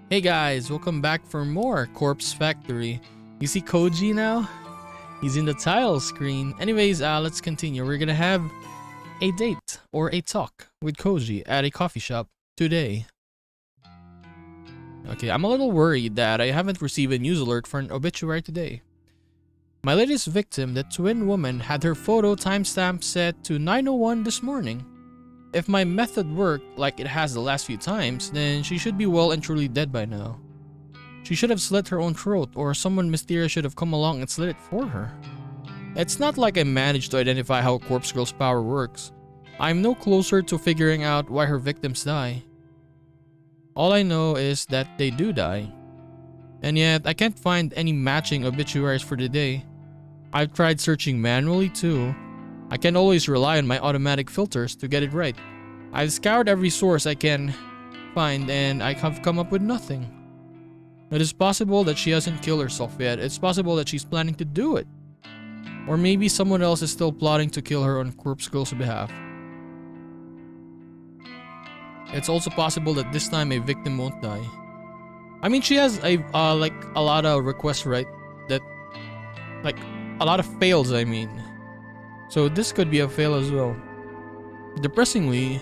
Hey guys, welcome back for more Corpse Factory. You see Koji now? He's in the title screen. Anyways, let's continue. We're gonna have a date or a talk with Koji at a coffee shop today. Okay, I'm a little worried that I haven't received a news alert for an obituary today. My latest victim, the twin woman, had her photo timestamp set to 9:01 this morning. If my method worked like it has the last few times, then she should be well and truly dead by now. She should have slit her own throat, or someone mysterious should have come along and slit it for her. It's not like I managed to identify how Corpse Girl's power works. I'm no closer to figuring out why her victims die. All I know is that they do die. And yet, I can't find any matching obituaries for the day. I've tried searching manually too. I can't always rely on my automatic filters to get it right. I've scoured every source I can find and I have come up with nothing. It is possible that she hasn't killed herself yet. It's possible that she's planning to do it. Or maybe someone else is still plotting to kill her on Corpse Girl's behalf. It's also possible that this time a victim won't die. I mean, she has a lot of requests, right? That a lot of fails, I mean. So this could be a fail as well. Depressingly,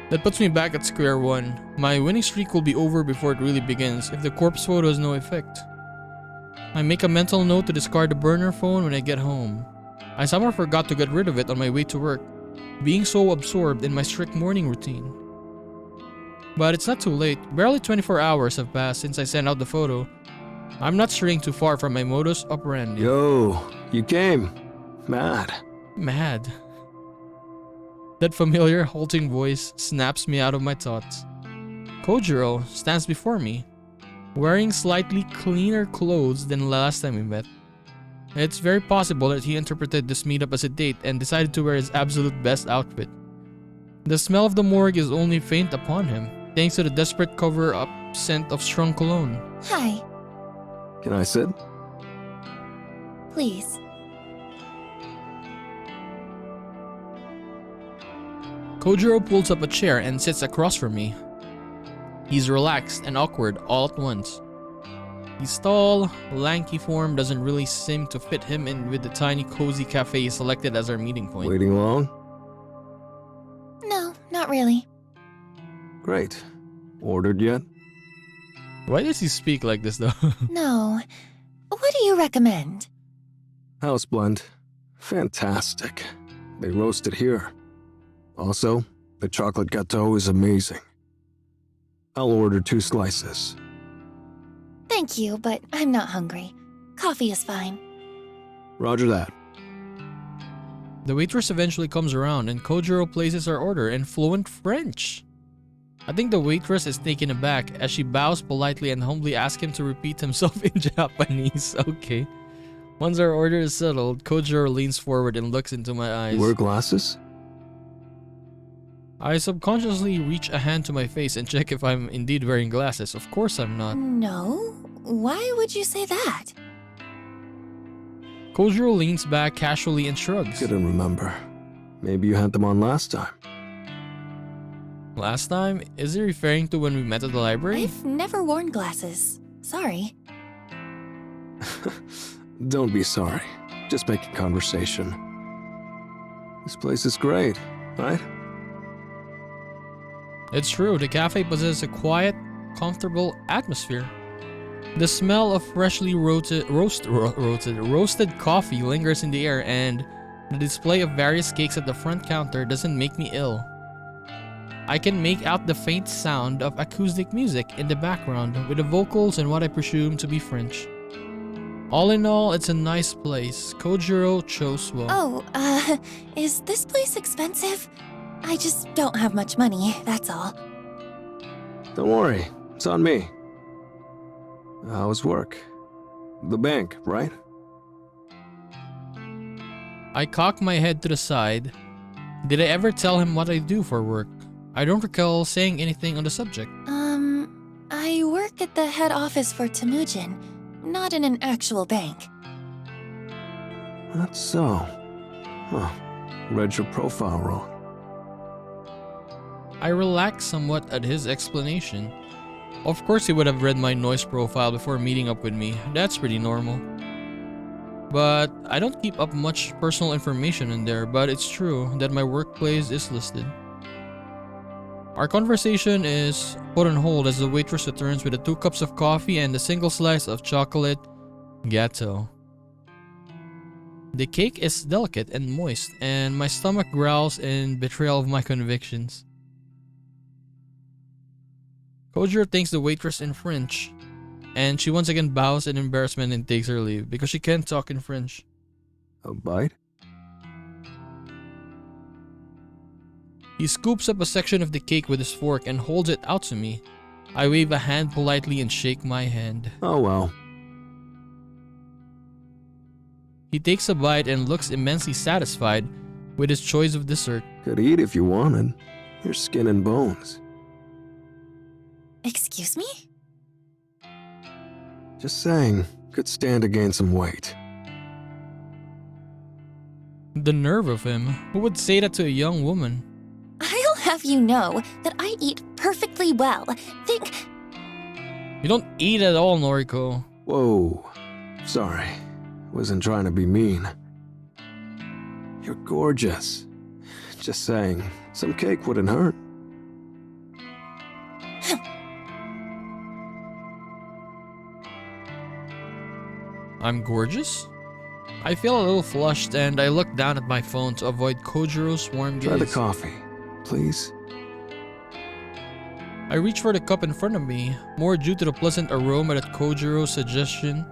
that puts me back at square one. My winning streak will be over before it really begins if the corpse photo has no effect. I make a mental note to discard the burner phone when I get home. I somehow forgot to get rid of it on my way to work, being so absorbed in my strict morning routine. But it's not too late. Barely 24 hours have passed since I sent out the photo. I'm not straying too far from my modus operandi. Yo, you came. Mad. That familiar, halting voice snaps me out of my thoughts. Kojiro stands before me, wearing slightly cleaner clothes than last time we met. It's very possible that he interpreted this meetup as a date and decided to wear his absolute best outfit. The smell of the morgue is only faint upon him, thanks to the desperate cover-up scent of strong cologne. Hi. Can I sit? Please. Kojiro pulls up a chair and sits across from me. He's relaxed and awkward all at once. His tall, lanky form doesn't really seem to fit him in with the tiny cozy cafe he selected as our meeting point. Waiting long? No, not really. Great. Ordered yet? Why does he speak like this though? No. What do you recommend? House blend. Fantastic. They roast it here. Also, the chocolate gâteau is amazing. I'll order 2 slices. Thank you, but I'm not hungry. Coffee is fine. Roger that. The waitress eventually comes around and Kojiro places our order in fluent French. I think the waitress is taken aback as she bows politely and humbly asks him to repeat himself in Japanese. Okay. Once our order is settled, Kojiro leans forward and looks into my eyes. You wear glasses? I subconsciously reach a hand to my face and check if I'm indeed wearing glasses. Of course I'm not. No? Why would you say that? Kojiro leans back casually and shrugs. Couldn't remember. Maybe you had them on last time. Last time? Is he referring to when we met at the library? I've never worn glasses. Sorry. Don't be sorry. Just making conversation. This place is great, right? It's true, the cafe possesses a quiet, comfortable atmosphere. The smell of freshly roasted coffee lingers in the air, and the display of various cakes at the front counter doesn't make me ill. I can make out the faint sound of acoustic music in the background with the vocals in what I presume to be French. All in all, it's a nice place. Kojiro chose well. Oh, is this place expensive? I just don't have much money, that's all. Don't worry. It's on me. How's work? The bank, right? I cock my head to the side. Did I ever tell him what I do for work? I don't recall saying anything on the subject. I work at the head office for Temujin, not in an actual bank. That's so. Huh. Read your profile wrong. I relax somewhat at his explanation. Of course he would have read my noise profile before meeting up with me. That's pretty normal. But I don't keep up much personal information in there, but it's true that my workplace is listed. Our conversation is put on hold as the waitress returns with the 2 cups of coffee and a single slice of chocolate gâteau. The cake is delicate and moist, and my stomach growls in betrayal of my convictions. Koji thanks the waitress in French, and she once again bows in embarrassment and takes her leave because she can't talk in French. A bite? He scoops up a section of the cake with his fork and holds it out to me. I wave a hand politely and shake my hand. Oh well. He takes a bite and looks immensely satisfied with his choice of dessert. Could eat if you wanted. You're skin and bones. Excuse me? Just saying, could stand to gain some weight. The nerve of him. Who would say that to a young woman? I'll have you know that I eat perfectly well. Think. You don't eat at all, Noriko. Whoa. Sorry. Wasn't trying to be mean. You're gorgeous. Just saying, some cake wouldn't hurt. I'm gorgeous? I feel a little flushed and I look down at my phone to avoid Kojiro's warm gaze. Try the coffee, please. I reach for the cup in front of me, more due to the pleasant aroma that Kojiro's suggestion.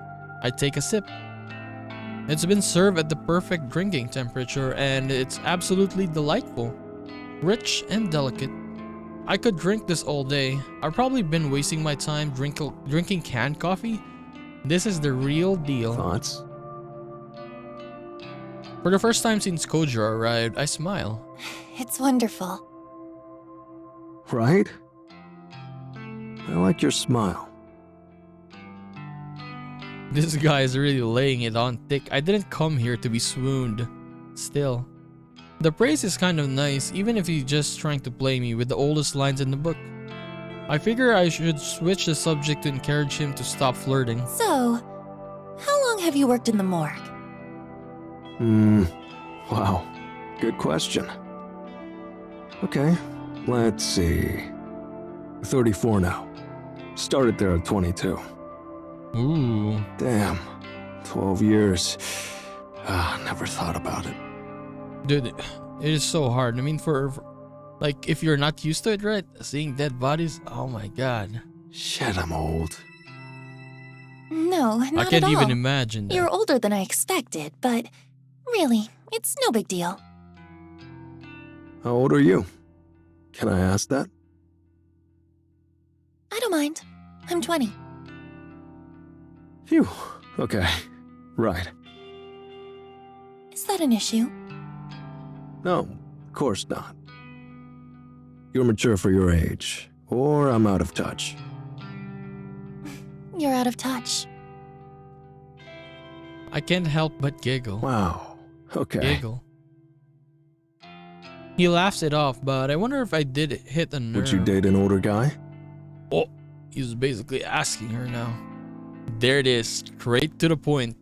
I take a sip. It's been served at the perfect drinking temperature and it's absolutely delightful. Rich and delicate. I could drink this all day. I've probably been wasting my time drinking canned coffee. This is the real deal. Thoughts? For the first time since Kojiro arrived, I smile. It's wonderful. Right? I like your smile. This guy is really laying it on thick. I didn't come here to be swooned. Still. The praise is kind of nice, even if he's just trying to play me with the oldest lines in the book. I figure I should switch the subject to encourage him to stop flirting. So, how long have you worked in the morgue? Wow. Good question. Okay, let's see. 34 now. Started there at 22. Ooh. Damn. 12 years. Never thought about it. Dude, it is so hard. I mean, like, if you're not used to it, right? Seeing dead bodies, oh my god. Shit, I'm old. No, not at all. I can't even imagine that. You're older than I expected, but really, it's no big deal. How old are you? Can I ask that? I don't mind. I'm 20. Phew. Okay. Right. Is that an issue? No, of course not. You're mature for your age, or I'm out of touch. You're out of touch. I can't help but giggle. Wow. Okay. Giggle. He laughs it off, but I wonder if I did hit a nerve. Would you date an older guy? Oh, he's basically asking her now. There it is, straight to the point.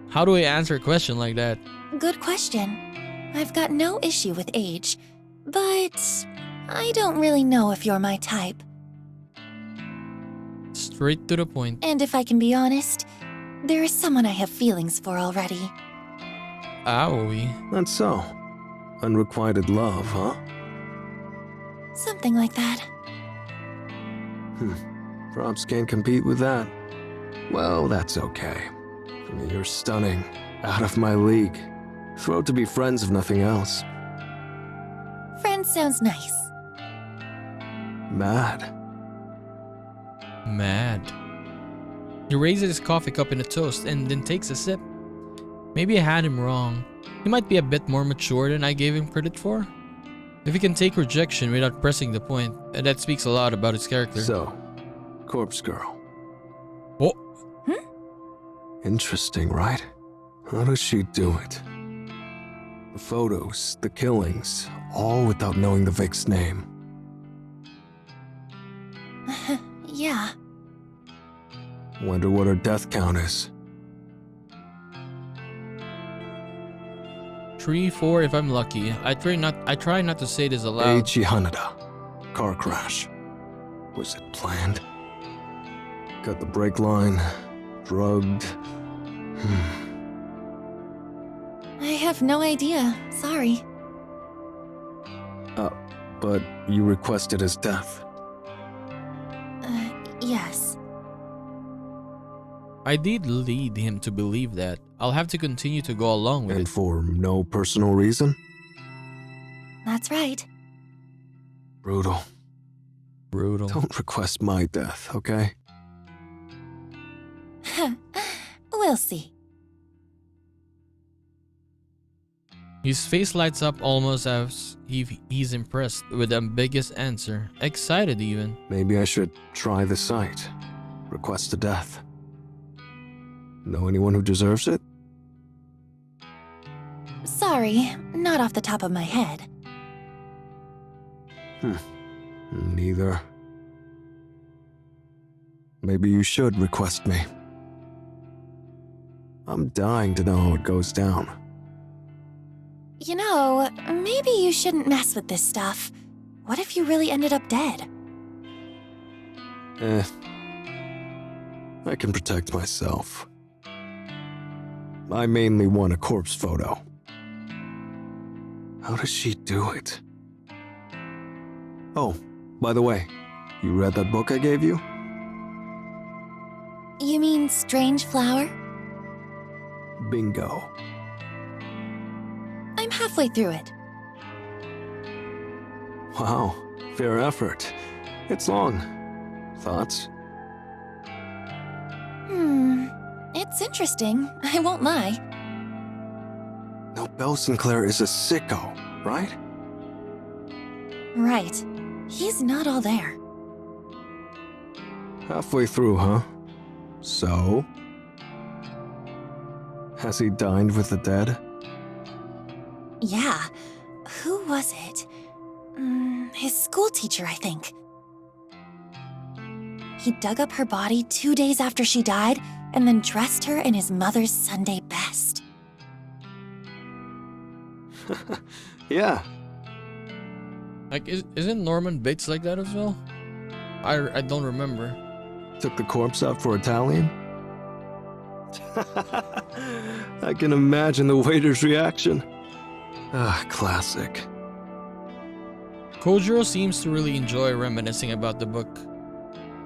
How do I answer a question like that? Good question. I've got no issue with age, but I don't really know if you're my type. Straight to the point. And if I can be honest, there is someone I have feelings for already. Owie. That's so. Unrequited love, huh? Something like that. Props can't compete with that. Well, that's okay. I mean, you're stunning. Out of my league. Thrilled to be friends if nothing else. Friend sounds nice. Mad. Mad. He raises his coffee cup in a toast and then takes a sip. Maybe I had him wrong. He might be a bit more mature than I gave him credit for. If he can take rejection without pressing the point, that speaks a lot about his character. So, Corpse Girl. Oh. Interesting, right? How does she do it? The photos, the killings, all without knowing the Vic's name. Yeah. Wonder what her death count is. 3, 4 if I'm lucky. I try not to say this aloud. Eiichi Hanada. Car crash. Was it planned? Cut the brake line. Drugged. I have no idea. Sorry. But you requested his death. Yes. I did lead him to believe that. I'll have to continue to go along with And it. for no personal reason? That's right. Brutal. Brutal. Don't request my death, okay? We'll see. His face lights up almost as if he's impressed with the ambiguous answer. Excited even. Maybe I should try the site. Request a death. Know anyone who deserves it? Sorry, not off the top of my head. Neither. Maybe you should request me. I'm dying to know how it goes down. You know, maybe you shouldn't mess with this stuff. What if you really ended up dead? I can protect myself. I mainly want a corpse photo. How does she do it? Oh, by the way, you read that book I gave you? You mean Strange Flower? Bingo. I'm halfway through it. Wow, fair effort. It's long. Thoughts? It's interesting, I won't lie. Nobel Sinclair is a sicko, right? Right. He's not all there. Halfway through, huh? So? Has he dined with the dead? Yeah. Who was it? His school teacher, I think. He dug up her body 2 days after she died and then dressed her in his mother's Sunday best. Yeah. Like, isn't Norman Bates like that as well? I don't remember. Took the corpse out for Italian? I can imagine the waiter's reaction. Ah, classic. Kojiro seems to really enjoy reminiscing about the book.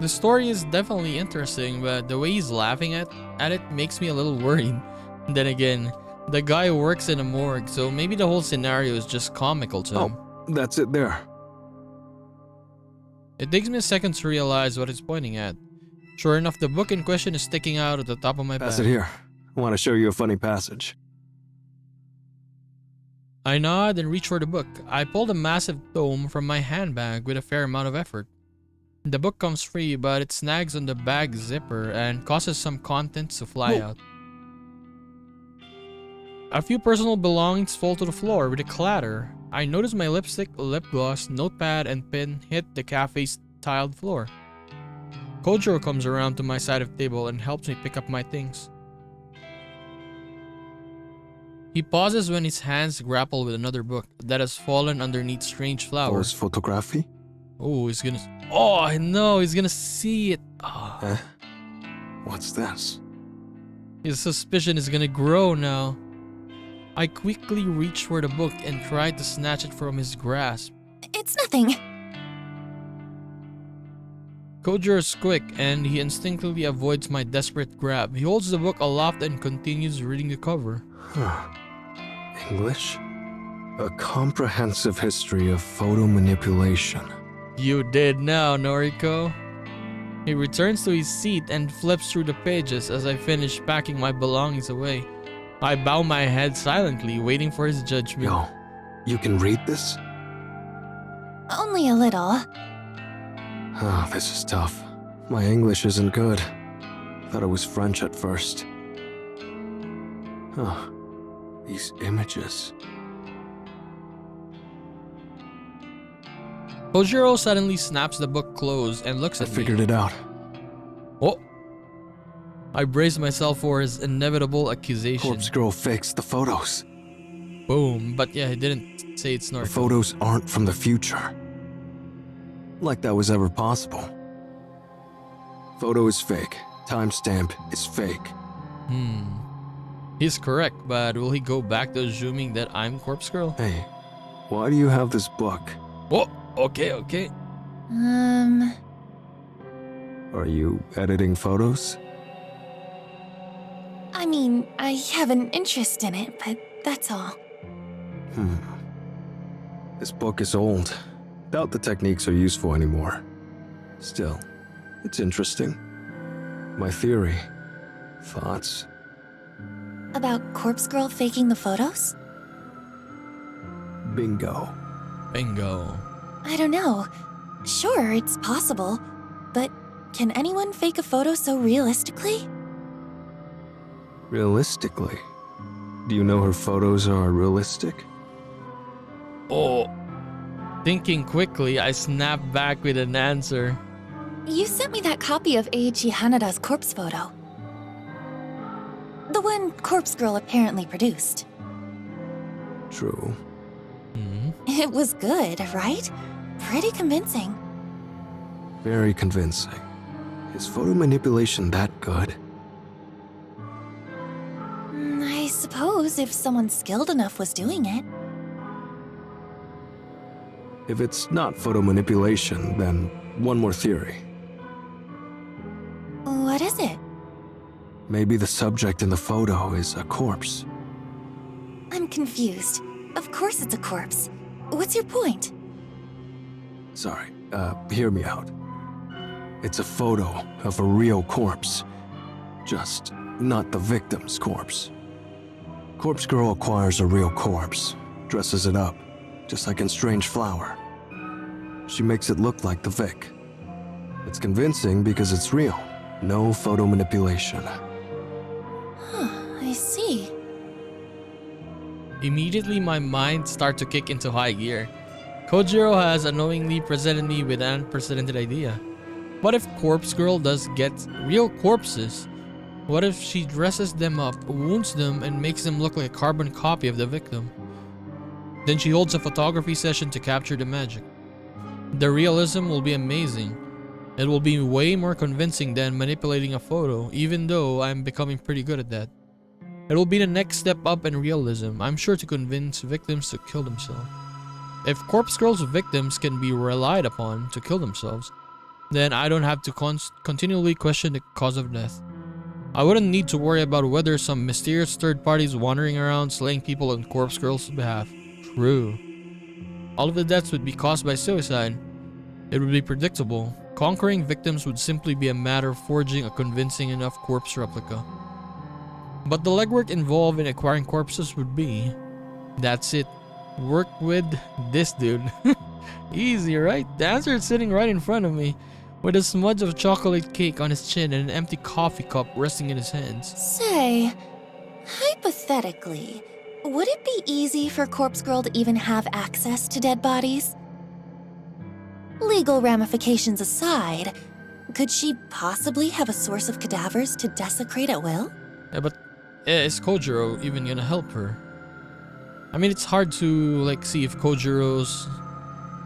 The story is definitely interesting, but the way he's laughing at it makes me a little worried. Then again, the guy works in a morgue, so maybe the whole scenario is just comical to him. Oh, that's it there. It takes me a second to realize what it's pointing at. Sure enough, the book in question is sticking out at the top of my Pass back. it here. I want to show you a funny passage. I nod and reach for the book. I pulled a massive tome from my handbag with a fair amount of effort. The book comes free, but it snags on the bag zipper and causes some contents to fly out. A few personal belongings fall to the floor with a clatter. I notice my lipstick, lip gloss, notepad, and pen hit the cafe's tiled floor. Kojiro comes around to my side of the table and helps me pick up my things. He pauses when his hands grapple with another book that has fallen underneath Strange Flower. Force photography? Oh, he's gonna... Oh, no, he's gonna see it. Oh. What's this? His suspicion is gonna grow now. I quickly reach for the book and try to snatch it from his grasp. It's nothing. Kojiro is quick and he instinctively avoids my desperate grab. He holds the book aloft and continues reading the cover. English? A comprehensive history of photo manipulation. You did now, Noriko. He returns to his seat and flips through the pages as I finish packing my belongings away. I bow my head silently, waiting for his judgment. Yo, you can read this? Only a little. Oh, this is tough. My English isn't good. Thought it was French at first. Huh. These images. Kojiro suddenly snaps the book closed and looks I at me. figured it out. Oh. I brace myself for his inevitable accusation. Corpse Girl fakes the photos. Boom. But yeah, he didn't say it's The Noriko. photos aren't from the future. Like that was ever possible. Photo is fake. Timestamp is fake. He's correct, but will he go back to assuming that I'm Corpse Girl? Hey, why do you have this book? Oh, okay. Are you editing photos? I mean, I have an interest in it, but that's all. This book is old. Doubt the techniques are useful anymore. Still, it's interesting. My theory. Thoughts? About Corpse Girl faking the photos? Bingo. I don't know. Sure, it's possible. But can anyone fake a photo so realistically? Realistically? Do you know her photos are realistic? Oh. Thinking quickly, I snap back with an answer. You sent me that copy of Eiichi Hanada's corpse photo. The one Corpse Girl apparently produced. True. It was good, right? Pretty convincing. Very convincing. Is photo manipulation that good? I suppose if someone skilled enough was doing it. If it's not photo manipulation, then one more theory. What is it? Maybe the subject in the photo is a corpse. I'm confused. Of course it's a corpse. What's your point? Sorry, hear me out. It's a photo of a real corpse. Just not the victim's corpse. Corpse Girl acquires a real corpse, dresses it up, just like in Strange Flower. She makes it look like the Vic. It's convincing because it's real. No photo manipulation. I see. Immediately my mind starts to kick into high gear. Kojiro has unknowingly presented me with an unprecedented idea. What if Corpse Girl does get real corpses? What if she dresses them up, wounds them, and makes them look like a carbon copy of the victim? Then she holds a photography session to capture the magic. The realism will be amazing. It will be way more convincing than manipulating a photo, even though I'm becoming pretty good at that. It will be the next step up in realism. I'm sure to convince victims to kill themselves. If Corpse Girl's victims can be relied upon to kill themselves, then I don't have to continually question the cause of death. I wouldn't need to worry about whether some mysterious third parties wandering around slaying people on Corpse Girl's behalf. True. All of the deaths would be caused by suicide. It would be predictable. Conquering victims would simply be a matter of forging a convincing enough corpse replica. But the legwork involved in acquiring corpses would be... That's it. Work with this dude. Easy, right? The answer is sitting right in front of me, with a smudge of chocolate cake on his chin and an empty coffee cup resting in his hands. Say, hypothetically, would it be easy for Corpse Girl to even have access to dead bodies? Legal ramifications aside, could she possibly have a source of cadavers to desecrate at will? Yeah, but is Kojiro even gonna help her? I mean, it's hard to see if Kojiro's...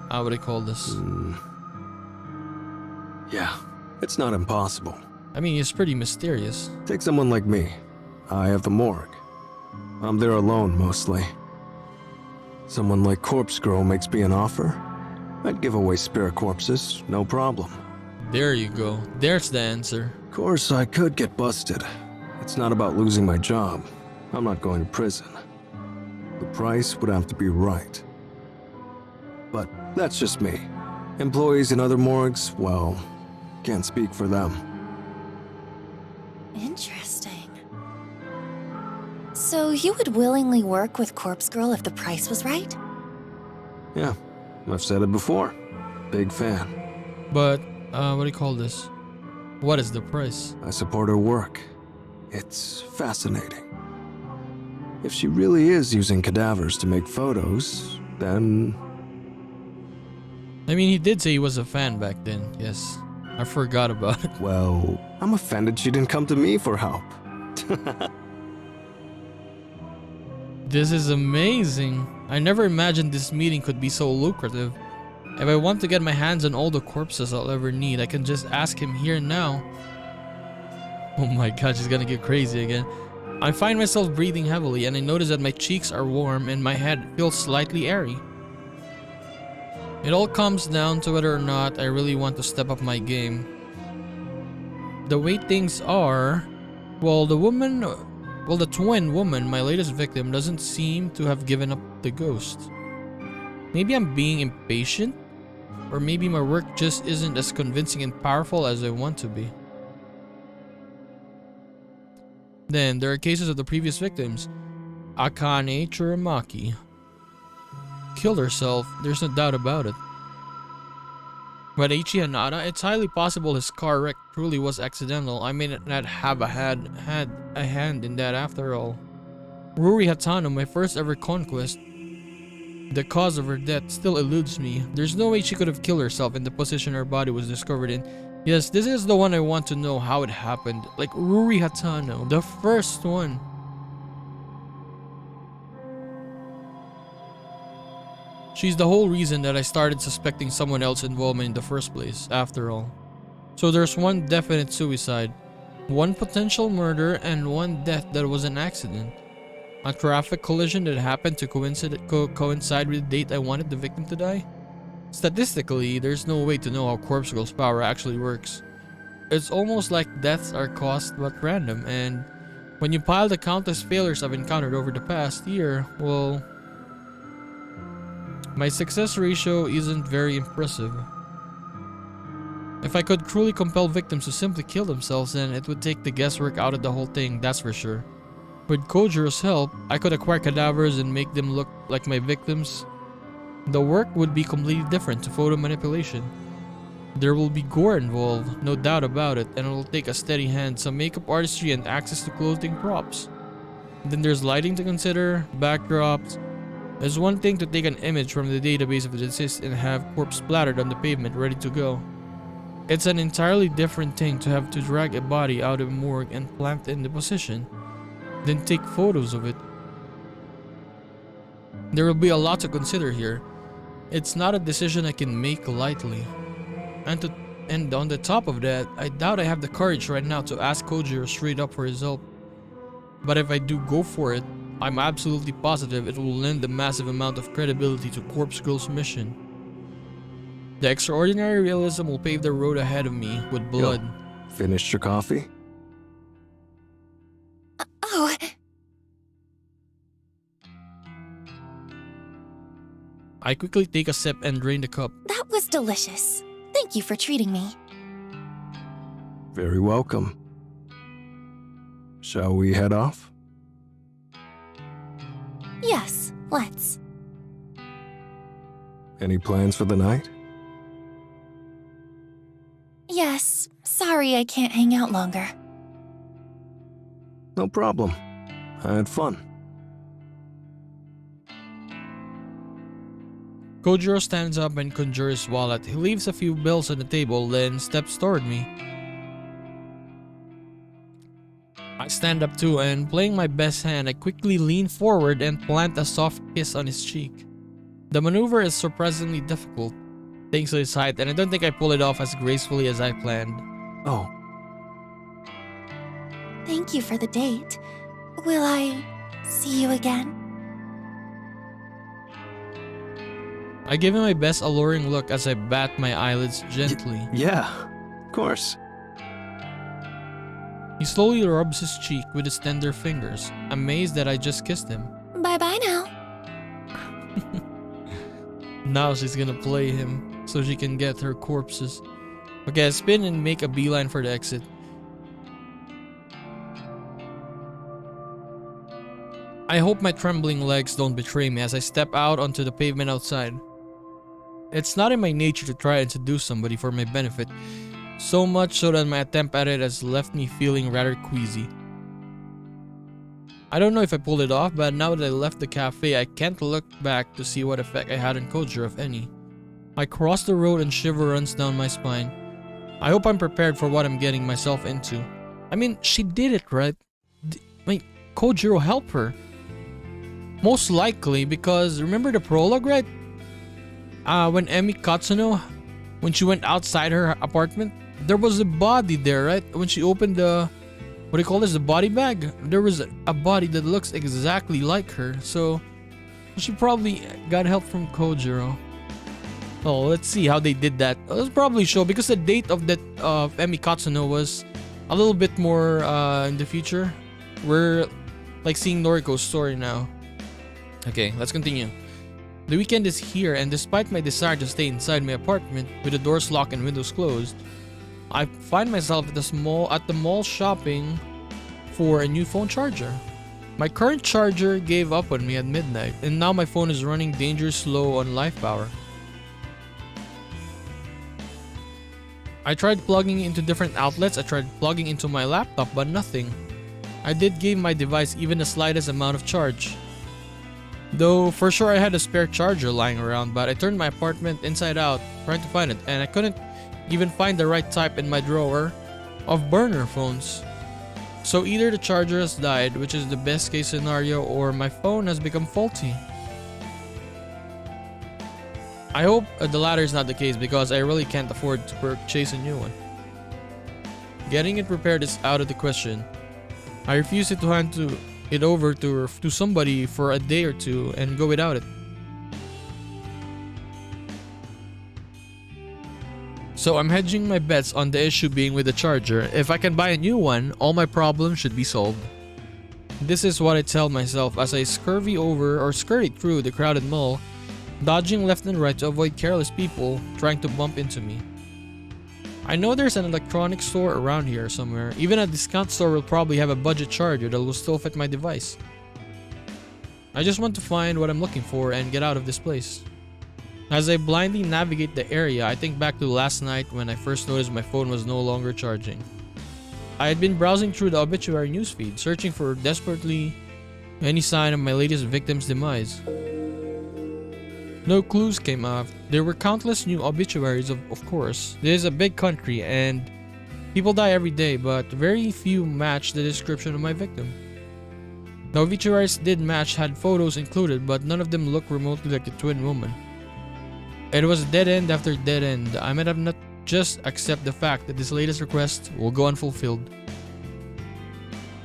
what do they call this? Yeah, it's not impossible. I mean, he's pretty mysterious. Take someone like me. I have the morgue. I'm there alone, mostly. Someone like Corpse Girl makes me an offer. I'd give away spare corpses, no problem. There you go. There's the answer. Of course, I could get busted. It's not about losing my job. I'm not going to prison. The price would have to be right. But that's just me. Employees in other morgues, well, can't speak for them. Interesting. So you would willingly work with Corpse Girl if the price was right? Yeah, I've said it before. Big fan. But, what do you call this? What is the price? I support her work. It's fascinating. If she really is using cadavers to make photos, then... I mean, he did say he was a fan back then, yes. I forgot about it. Well, I'm offended she didn't come to me for help. This is amazing. I never imagined this meeting could be so lucrative. If I want to get my hands on all the corpses I'll ever need, I can just ask him here and now. Oh my god, she's gonna get crazy again. I find myself breathing heavily and I notice that my cheeks are warm and my head feels slightly airy. It all comes down to whether or not I really want to step up my game. The way things are, well, the twin woman, my latest victim, doesn't seem to have given up the ghost. Maybe I'm being impatient? Or maybe my work just isn't as convincing and powerful as I want to be. Then there are cases of the previous victims. Akane Churamaki killed herself, there's no doubt about it. But Eiichi Hanada, it's highly possible his car wreck truly was accidental. I may not have had a hand in that after all. Ruri Hatano, my first ever conquest, the cause of her death still eludes me. There's no way she could have killed herself in the position her body was discovered in. Yes, this is the one I want to know how it happened. Like Ruri Hatano, the first one. She's the whole reason that I started suspecting someone else involvement in the first place, after all. So there's one definite suicide, one potential murder, and one death that was an accident. A traffic collision that happened to coincide with the date I wanted the victim to die? Statistically, there's no way to know how Corpse Girl's power actually works. It's almost like deaths are caused but random, and when you pile the countless failures I've encountered over the past year, well, my success ratio isn't very impressive. If I could truly compel victims to simply kill themselves, then it would take the guesswork out of the whole thing, that's for sure. With Kojiro's help, I could acquire cadavers and make them look like my victims. The work would be completely different to photo manipulation. There will be gore involved, no doubt about it, and it will take a steady hand, some makeup artistry, and access to clothing props. Then there's lighting to consider, backdrops. It's one thing to take an image from the database of the deceased and have corpse splattered on the pavement ready to go. It's an entirely different thing to have to drag a body out of a morgue and plant it in the position, then take photos of it. There will be a lot to consider here. It's not a decision I can make lightly. And on the top of that, I doubt I have the courage right now to ask Kojiro straight up for his help. But if I do go for it, I'm absolutely positive it will lend a massive amount of credibility to Corpse Girl's mission. The extraordinary realism will pave the road ahead of me with blood. Yo, finished your coffee? Oh. I quickly take a sip and drain the cup. That was delicious. Thank you for treating me. Very welcome. Shall we head off? Yes, let's. Any plans for the night? Yes, sorry I can't hang out longer. No problem. I had fun. Kojiro stands up and conjures his wallet. He leaves a few bills on the table, then steps toward me. I stand up too, and playing my best hand, I quickly lean forward and plant a soft kiss on his cheek. The maneuver is surprisingly difficult, thanks to his height, and I don't think I pull it off as gracefully as I planned. Oh. Thank you for the date. Will I see you again? I give him my best alluring look as I bat my eyelids gently. Yeah, of course. He slowly rubs his cheek with his tender fingers, amazed that I just kissed him. Bye-bye now. Now she's gonna play him so she can get her corpses. Okay, I spin and make a beeline for the exit. I hope my trembling legs don't betray me as I step out onto the pavement outside. It's not in my nature to try and seduce somebody for my benefit, so much so that my attempt at it has left me feeling rather queasy. I don't know if I pulled it off, but now that I left the cafe, I can't look back to see what effect I had on Kojiro, if any. I cross the road and shiver runs down my spine. I hope I'm prepared for what I'm getting myself into. I mean, she did it, right? Kojiro helped her. Most likely because, remember the prologue, right? When Emi Katsuno, when she went outside her apartment, there was a body there, right? When she opened the, what do you call this, the body bag? There was a body that looks exactly like her. So, she probably got help from Kojiro. Oh, let's see how they did that. Let's probably show, because the date of that Emi Katsuno was a little bit more in the future. We're like seeing Noriko's story now. Okay, let's continue. The weekend is here, and despite my desire to stay inside my apartment with the doors locked and windows closed, I find myself at the mall shopping for a new phone charger. My current charger gave up on me at midnight, and now my phone is running dangerously low on life power. I tried plugging into different outlets. I tried plugging into my laptop, but nothing. I did give my device even the slightest amount of charge. Though for sure I had a spare charger lying around, but I turned my apartment inside out trying to find it, and I couldn't even find the right type in my drawer of burner phones. So either the charger has died, which is the best case scenario, or my phone has become faulty. I hope the latter is not the case, because I really can't afford to purchase a new one. Getting it repaired is out of the question. I refuse to hand it over to somebody for a day or two and go without it. So I'm hedging my bets on the issue being with the charger. If I can buy a new one, all my problems should be solved. This is what I tell myself as I scurry through the crowded mall, dodging left and right to avoid careless people trying to bump into me. I know there's an electronics store around here somewhere. Even a discount store will probably have a budget charger that will still fit my device. I just want to find what I'm looking for and get out of this place. As I blindly navigate the area, I think back to last night when I first noticed my phone was no longer charging. I had been browsing through the obituary newsfeed, searching for desperately any sign of my latest victim's demise. No clues came up. There were countless new obituaries, of course. This is a big country and people die every day, but very few matched the description of my victim. The obituaries did match, had photos included, but none of them looked remotely like the twin woman. It was dead end after dead end. I might have not just accept the fact that this latest request will go unfulfilled.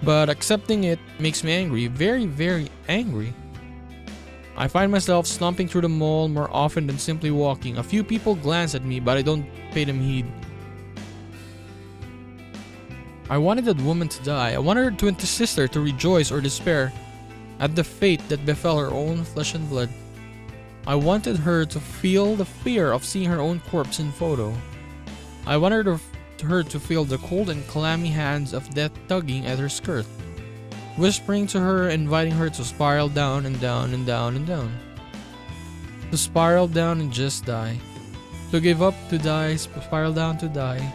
But accepting it makes me angry, very, very angry. I find myself stomping through the mall more often than simply walking. A few people glance at me, but I don't pay them heed. I wanted that woman to die. I wanted her twin sister to rejoice or despair at the fate that befell her own flesh and blood. I wanted her to feel the fear of seeing her own corpse in photo. I wanted her to feel the cold and clammy hands of death tugging at her skirt, whispering to her, inviting her to spiral down and down and down and down. To spiral down and just die. To give up, to die, spiral down, to die.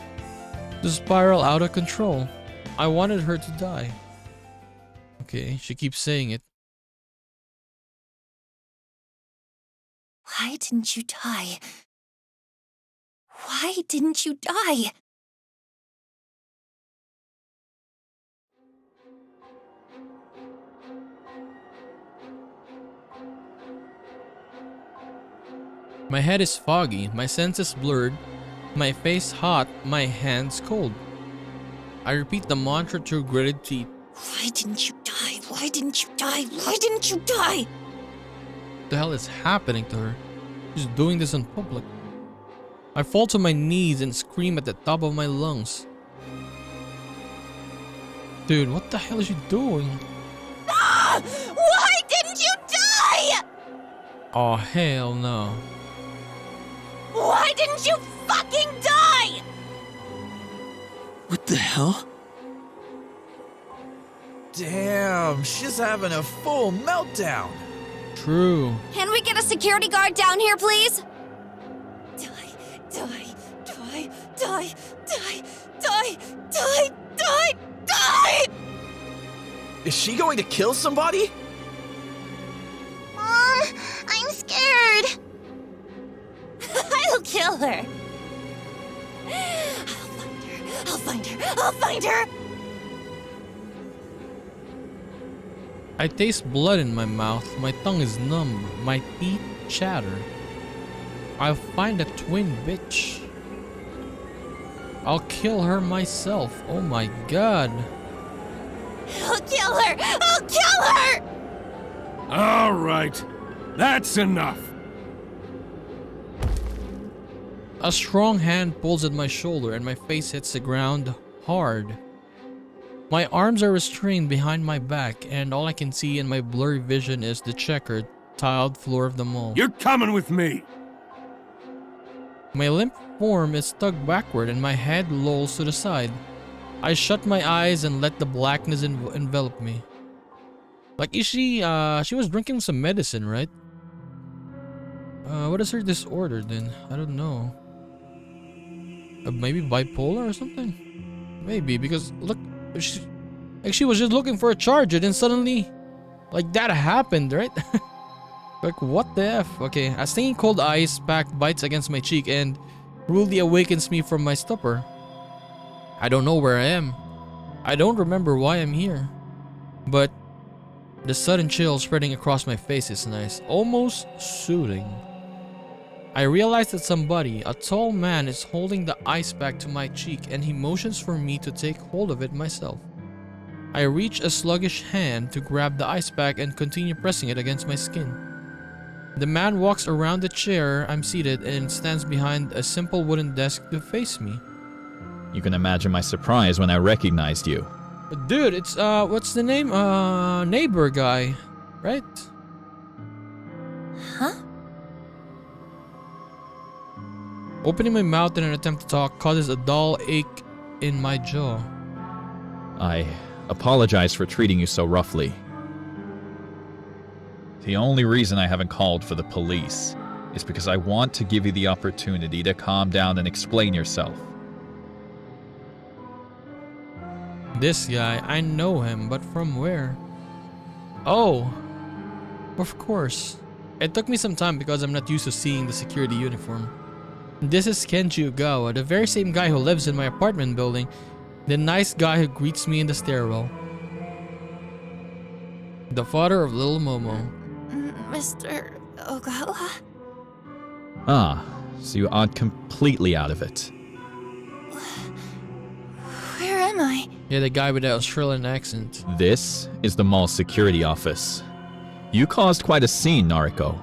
To spiral out of control. I wanted her to die. Okay, she keeps saying it. Why didn't you die? Why didn't you die? My head is foggy, my senses blurred, my face hot, my hands cold. I repeat the mantra through gritted teeth. Why didn't you die? Why didn't you die? Why didn't you die? What the hell is happening to her? She's doing this in public. I fall to my knees and scream at the top of my lungs. Dude, what the hell is she doing? Ah! Why didn't you die? Oh, hell no. Why didn't you fucking die? What the hell? Damn, she's having a full meltdown. True. Can we get a security guard down here, please? Die, die, die, die, die, die, die, die, die! Is she going to kill somebody? Mom, I'm scared. I I'll find her! I taste blood in my mouth. My tongue is numb. My teeth chatter. I'll find a twin bitch. I'll kill her myself. Oh my god. I'll kill her! I'll kill her! All right, that's enough. A strong hand pulls at my shoulder and my face hits the ground hard. My arms are restrained behind my back and all I can see in my blurry vision is the checkered, tiled floor of the mall. You're coming with me. My limp form is tugged backward and my head lolls to the side. I shut my eyes and let the blackness envelop me. Like, is she was drinking some medicine, right? What is her disorder then? I don't know. Maybe bipolar or something? Maybe, because look, she was just looking for a charger, then suddenly, like, that happened, right? Like, what the F? Okay, a stinging cold ice pack bites against my cheek and rudely awakens me from my stupor. I don't know where I am. I don't remember why I'm here. But the sudden chill spreading across my face is nice, almost soothing. I realize that somebody, a tall man, is holding the ice pack to my cheek and he motions for me to take hold of it myself. I reach a sluggish hand to grab the ice pack and continue pressing it against my skin. The man walks around the chair I'm seated and stands behind a simple wooden desk to face me. You can imagine my surprise when I recognized you. Dude, it's what's the name? Neighbor guy, right? Huh? Opening my mouth in an attempt to talk causes a dull ache in my jaw. I apologize for treating you so roughly. The only reason I haven't called for the police is because I want to give you the opportunity to calm down and explain yourself. This guy, I know him, but from where? Oh, of course. It took me some time because I'm not used to seeing the security uniform. This is Kenji Ugawa, the very same guy who lives in my apartment building, the nice guy who greets me in the stairwell. The father of little Momo. Mr. Ogawa? Ah, so you are completely out of it. Where am I? Yeah, the guy with the Australian accent. This is the mall security office. You caused quite a scene, Noriko.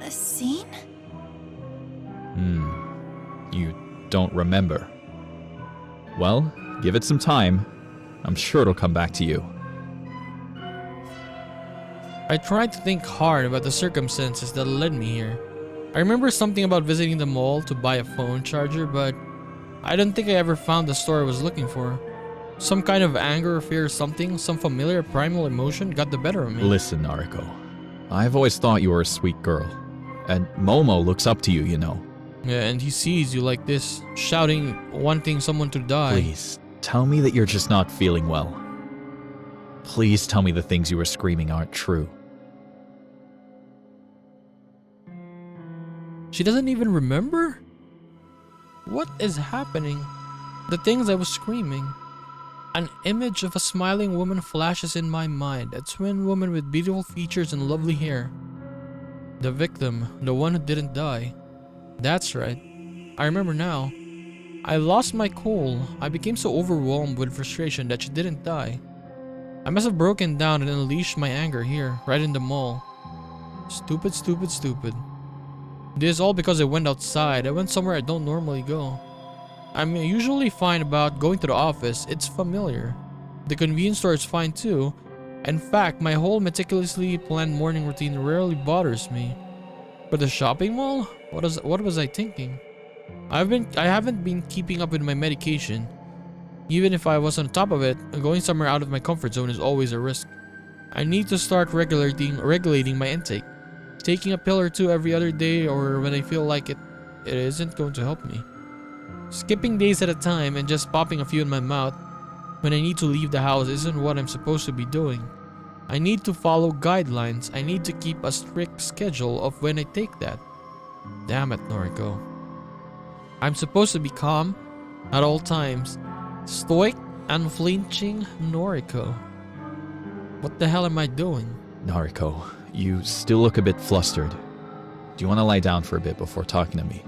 A scene? You don't remember. Well, give it some time. I'm sure it'll come back to you. I tried to think hard about the circumstances that led me here. I remember something about visiting the mall to buy a phone charger, but I don't think I ever found the store I was looking for. Some kind of anger or fear or something, some familiar primal emotion got the better of me. Listen, Noriko. I've always thought you were a sweet girl. And Momo looks up to you, you know. Yeah, and he sees you like this, shouting, wanting someone to die. Please, tell me that you're just not feeling well. Please tell me the things you were screaming aren't true. She doesn't even remember? What is happening? The things I was screaming. An image of a smiling woman flashes in my mind, a twin woman with beautiful features and lovely hair. The victim, the one who didn't die. That's right. I remember now. I lost my cool. I became so overwhelmed with frustration that she didn't die. I must have broken down and unleashed my anger here, right in the mall. Stupid, stupid, stupid. This is all because I went outside. I went somewhere I don't normally go. I'm usually fine about going to the office. It's familiar. The convenience store is fine too. In fact, my whole meticulously planned morning routine rarely bothers me. But the shopping mall? What was I thinking? I haven't been keeping up with my medication. Even if I was on top of it, going somewhere out of my comfort zone is always a risk. I need to start regulating my intake. Taking a pill or two every other day or when I feel like it isn't going to help me. Skipping days at a time and just popping a few in my mouth when I need to leave the house isn't what I'm supposed to be doing. I need to follow guidelines. I need to keep a strict schedule of when I take that. Damn it, Noriko. I'm supposed to be calm, At all times, stoic, unflinching Noriko. What the hell am I doing? Noriko, you still look a bit flustered. Do you want to lie down for a bit before talking to me?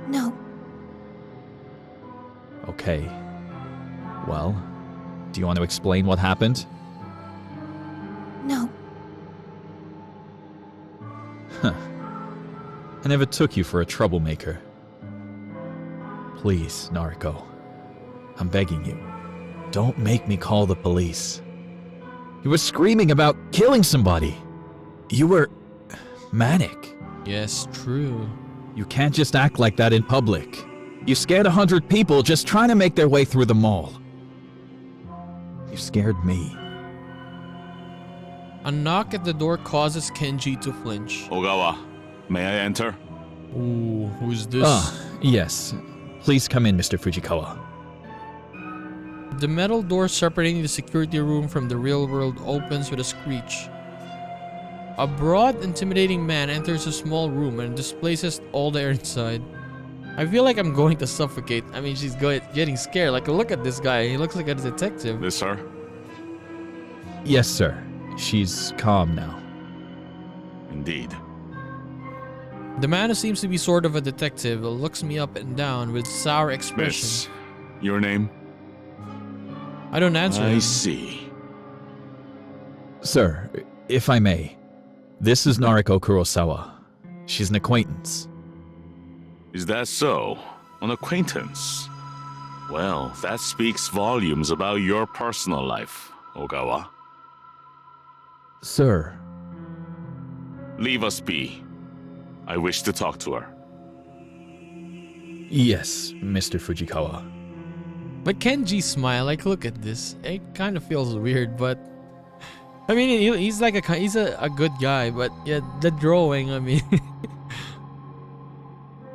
No. Okay. Well, do you want to explain what happened? No. I never took you for a troublemaker. Please, Noriko. I'm begging you. Don't make me call the police. You were screaming about killing somebody. You were manic. Yes, true. You can't just act like that in public. You scared 100 people just trying to make their way through the mall. You scared me. A knock at the door causes Kenji to flinch. Ogawa, may I enter? Ooh, who's this? Yes. Please come in, Mr. Fujikawa. The metal door separating the security room from the real world opens with a screech. A broad, intimidating man enters a small room and displaces all the air inside. I feel like I'm going to suffocate. I mean, she's getting scared. Like, look at this guy. He looks like a detective. This her? Yes, sir. She's calm now. Indeed. The man, who seems to be sort of a detective, looks me up and down with sour expression. Miss, your name? I don't answer I him. see. Sir, if I may, this is Noriko Kurosawa. She's an acquaintance. Is that so? An acquaintance? Well, that speaks volumes about your personal life, Ogawa. Sir. Leave us be. I wish to talk to her. Yes, Mr. Fujikawa. But Kenji's smile, like, look at this. It kind of feels weird, but I mean, he's like he's a good guy, but yeah, the drawing, I mean.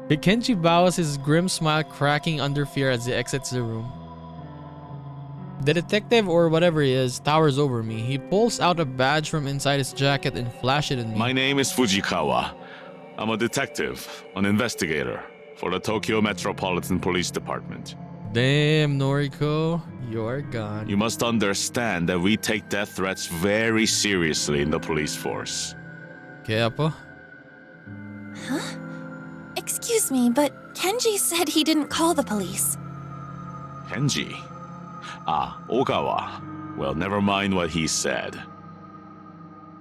Kenji bows, his grim smile cracking under fear as he exits the room. The detective, or whatever he is, towers over me. He pulls out a badge from inside his jacket and flashes it at me. My name is Fujikawa. I'm a detective, an investigator for the Tokyo Metropolitan Police Department. Damn, Noriko, you're gone. You must understand that we take death threats very seriously in the police force. Kaya po? Huh? Excuse me, but Kenji said he didn't call the police. Kenji? Ah, Ogawa. Well, never mind what he said.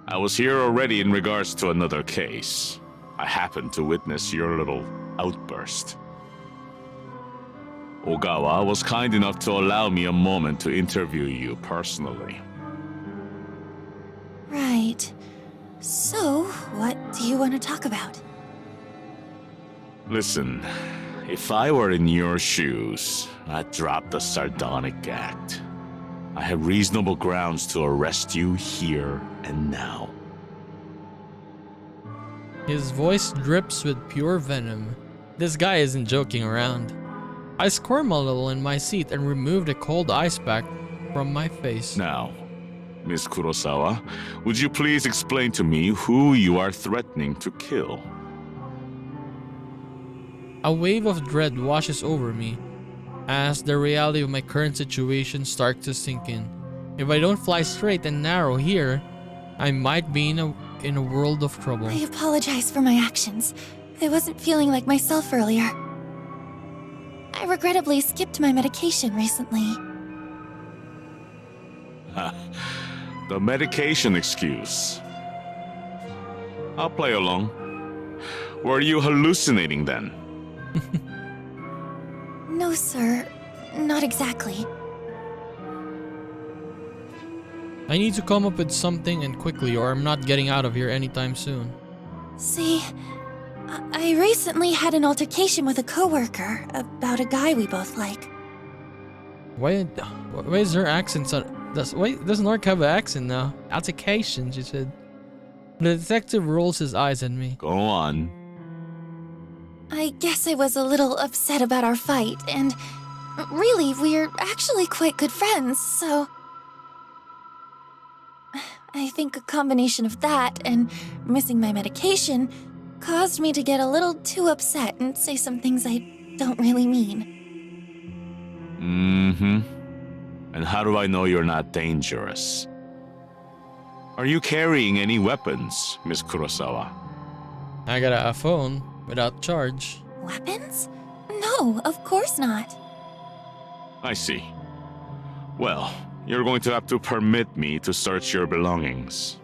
I was here already in regards to another case. I happened to witness your little outburst. Ogawa was kind enough to allow me a moment to interview you personally. Right. So, what do you want to talk about? Listen, if I were in your shoes, I'd drop the sardonic act. I have reasonable grounds to arrest you here and now. His voice drips with pure venom. This guy isn't joking around. I squirm a little in my seat and remove the cold ice pack from my face. Now, Miss Kurosawa, would you please explain to me who you are threatening to kill? A wave of dread washes over me as the reality of my current situation starts to sink in. If I don't fly straight and narrow here, I might be in a world of trouble. I apologize for my actions. I wasn't feeling like myself earlier. I regrettably skipped my medication recently. The medication excuse. I'll play along. Were you hallucinating then? No, sir. Not exactly. I need to come up with something, and quickly, or I'm not getting out of here anytime soon. See, I recently had an altercation with a coworker about a guy we both like. Why is her accent so... Wait, does Nork have an accent now? Altercation, she said. The detective rolls his eyes at me. Go on. I guess I was a little upset about our fight, and really, we're actually quite good friends, so... I think a combination of that and missing my medication caused me to get a little too upset and say some things I don't really mean. Mm-hmm. And how do I know you're not dangerous? Are you carrying any weapons, Miss Kurosawa? I got a phone without charge. Weapons? No, of course not. I see. Well, you're going to have to permit me to search your belongings.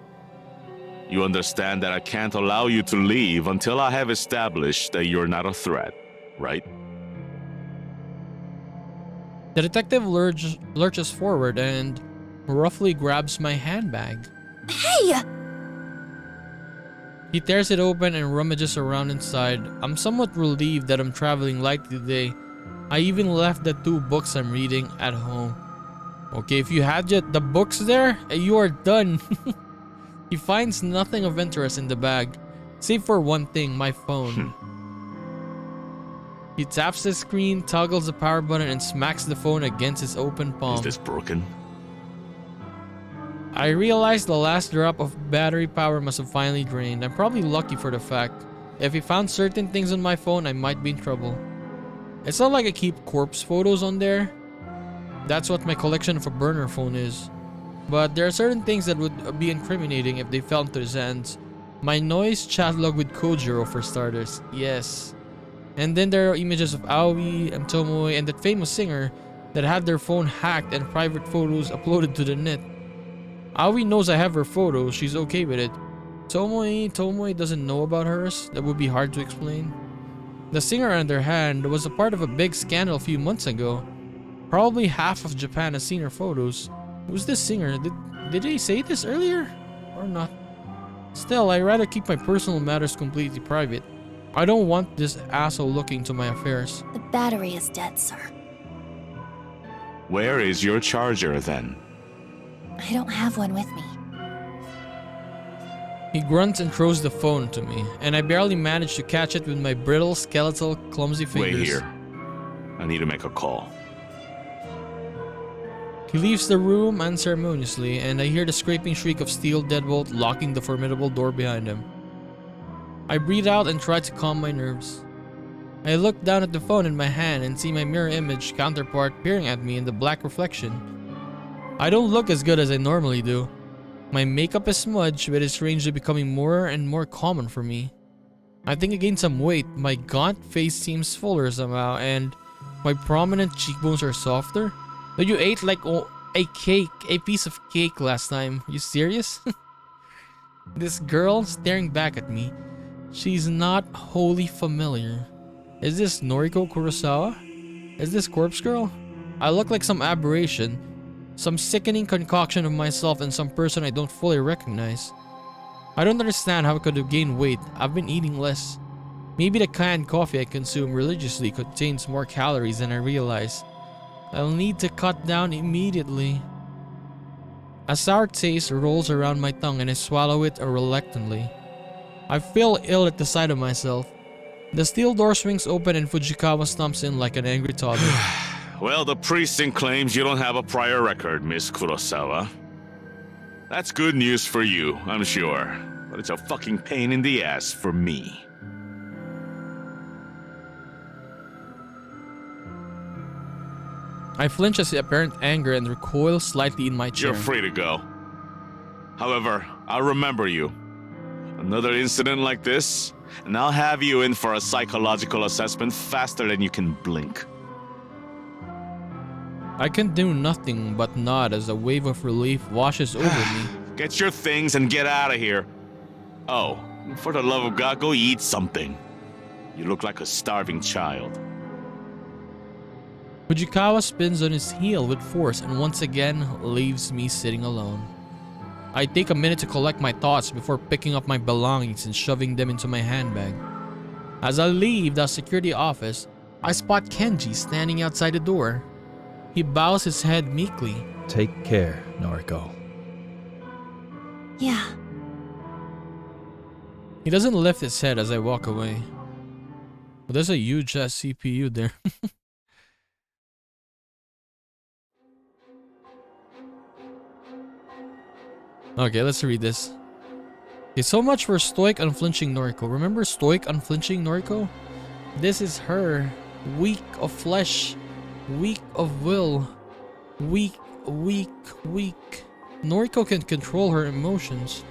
You understand that I can't allow you to leave until I have established that you're not a threat, right? The detective lurches forward and roughly grabs my handbag. Hey! He tears it open and rummages around inside. I'm somewhat relieved that I'm traveling light today. I even left the 2 books I'm reading at home. Okay, if you had the books there, you are done. He finds nothing of interest in the bag, save for one thing, my phone. He taps the screen, toggles the power button, and smacks the phone against his open palm. Is this broken? I realized the last drop of battery power must have finally drained. I'm probably lucky for the fact. If he found certain things on my phone, I might be in trouble. It's not like I keep corpse photos on there. That's what my collection of a burner phone is. But there are certain things that would be incriminating if they fell into his hands. My noise chat log with Kojiro for starters. Yes. And then there are images of Aoi and Tomoe and that famous singer that had their phone hacked and private photos uploaded to the net. Aoi knows I have her photos, she's okay with it. Tomoe doesn't know about hers, that would be hard to explain. The singer on their hand was a part of a big scandal a few months ago. Probably half of Japan has seen her photos. Who's this singer? Did they say this earlier? Or not? Still, I'd rather keep my personal matters completely private. I don't want this asshole looking into my affairs. The battery is dead, sir. Where is your charger then? I don't have one with me. He grunts and throws the phone to me, and I barely manage to catch it with my brittle, skeletal, clumsy fingers. Wait here. I need to make a call. He leaves the room unceremoniously, and I hear the scraping shriek of steel deadbolt locking the formidable door behind him. I breathe out and try to calm my nerves. I look down at the phone in my hand and see my mirror image counterpart peering at me in the black reflection. I don't look as good as I normally do. My makeup is smudged, but it's strangely becoming more and more common for me. I think I gained some weight, my gaunt face seems fuller somehow, and my prominent cheekbones are softer. But you ate like a piece of cake last time. You serious? This girl staring back at me. She's not wholly familiar. Is this Noriko Kurosawa? Is this Corpse Girl? I look like some aberration. Some sickening concoction of myself and some person I don't fully recognize. I don't understand how I could have gained weight. I've been eating less. Maybe the canned coffee I consume religiously contains more calories than I realize. I'll need to cut down immediately. A sour taste rolls around my tongue and I swallow it reluctantly. I feel ill at the sight of myself. The steel door swings open and Fujikawa stomps in like an angry toddler. Well, the precinct claims you don't have a prior record, Miss Kurosawa. That's good news for you, I'm sure. But it's a fucking pain in the ass for me. I flinch at the apparent anger and recoil slightly in my chair. You're free to go. However, I'll remember you. Another incident like this, and I'll have you in for a psychological assessment faster than you can blink. I can do nothing but nod as a wave of relief washes over me. Get your things and get out of here. Oh, for the love of God, go eat something. You look like a starving child. Fujikawa spins on his heel with force and once again leaves me sitting alone. I take a minute to collect my thoughts before picking up my belongings and shoving them into my handbag. As I leave the security office, I spot Kenji standing outside the door. He bows his head meekly. Take care, Noriko. Yeah. He doesn't lift his head as I walk away. But there's a huge ass CPU there. Okay, let's read this. Okay, so much for stoic, unflinching Noriko. Remember stoic, unflinching Noriko? This is her. Weak of flesh, Weak of will. Weak, weak, weak. Noriko can control her emotions.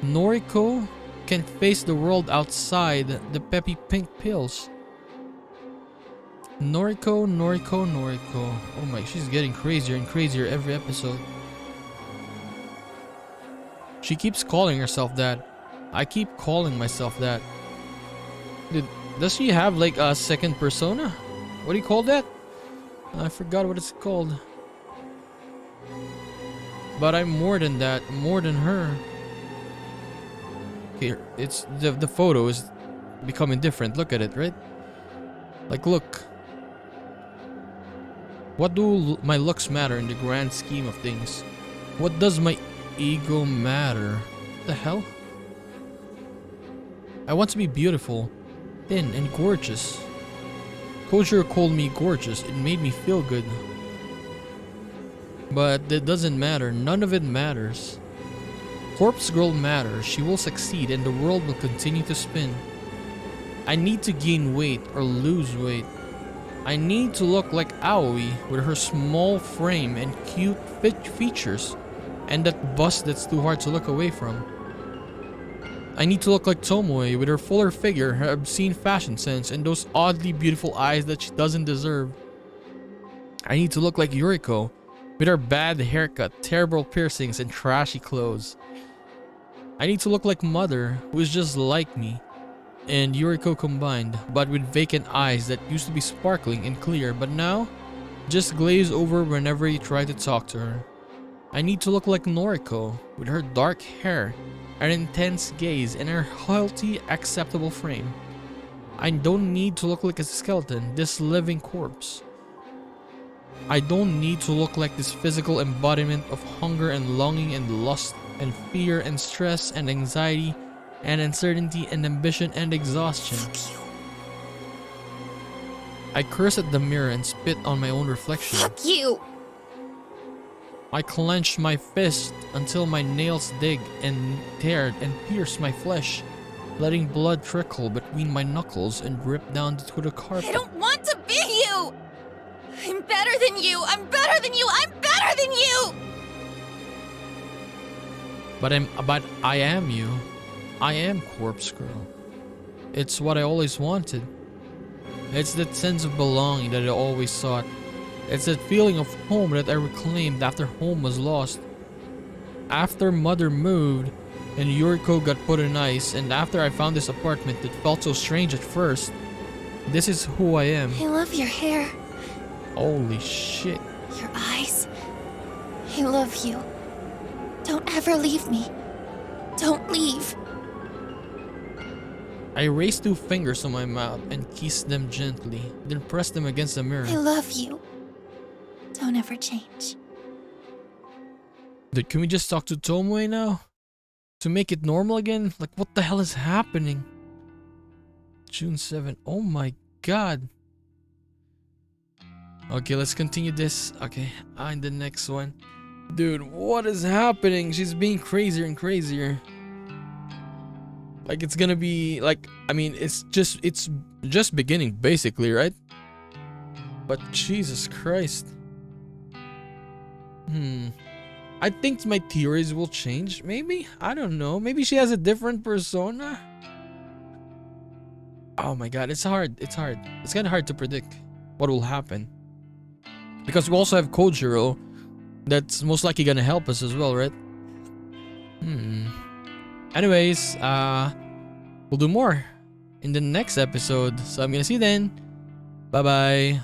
Noriko can face the world outside the peppy pink pills. Noriko, Noriko, Noriko. Oh my, she's getting crazier and crazier every episode. She keeps calling herself that. I keep calling myself that. Dude, does she have like a second persona? What do you call that? I forgot what it's called. But I'm more than that, more than her. Here, it's the photo is becoming different. Look at it, right? Like, look. What do my looks matter in the grand scheme of things? What does my ego matter? What the hell? I want to be beautiful, thin, and gorgeous. Koji called me gorgeous. It made me feel good. But it doesn't matter. None of it matters. Corpse Girl matters. She will succeed and the world will continue to spin. I need to gain weight or lose weight. I need to look like Aoi with her small frame and cute features and that bust that's too hard to look away from. I need to look like Tomoe with her fuller figure, her obscene fashion sense, and those oddly beautiful eyes that she doesn't deserve. I need to look like Yuriko with her bad haircut, terrible piercings, and trashy clothes. I need to look like Mother, who is just like me, and Yuriko combined, but with vacant eyes that used to be sparkling and clear, but now just glaze over whenever you try to talk to her. I need to look like Noriko, with her dark hair, an intense gaze, and her healthy, acceptable frame. I don't need to look like a skeleton, this living corpse. I don't need to look like this physical embodiment of hunger and longing and lust and fear and stress and anxiety and uncertainty and ambition and exhaustion. Fuck you. I curse at the mirror and spit on my own reflection. Fuck you. I clench my fist until my nails dig and tear and pierce my flesh, letting blood trickle between my knuckles and drip down to the carpet. I don't want to be you. I'm better than you. I'm better than you. I'm better than you. But I am you. I am Corpse Girl. It's what I always wanted. It's that sense of belonging that I always sought. It's that feeling of home that I reclaimed after home was lost. After Mother moved and Yuriko got put in ice, and after I found this apartment that felt so strange at first, this is who I am. I love your hair. Holy shit. Your eyes. I love you. Don't ever leave me. Don't leave. I raised 2 fingers on my mouth and kissed them gently, then pressed them against the mirror. I love you. Don't ever change. Dude, can we just talk to Tomoe now? To make it normal again? Like, what the hell is happening? June 7. Oh my god. Okay, let's continue this. Okay, in the next one. Dude, what is happening? She's being crazier and crazier. Like, it's gonna be like, I mean, it's just beginning basically, right? But Jesus Christ. I think my theories will change, maybe? I don't know. Maybe she has a different persona. Oh my god, it's hard. It's hard. It's kind of hard to predict what will happen. Because we also have Kojiro that's most likely gonna help us as well, right? Anyways, we'll do more in the next episode. So I'm gonna see you then. Bye-bye.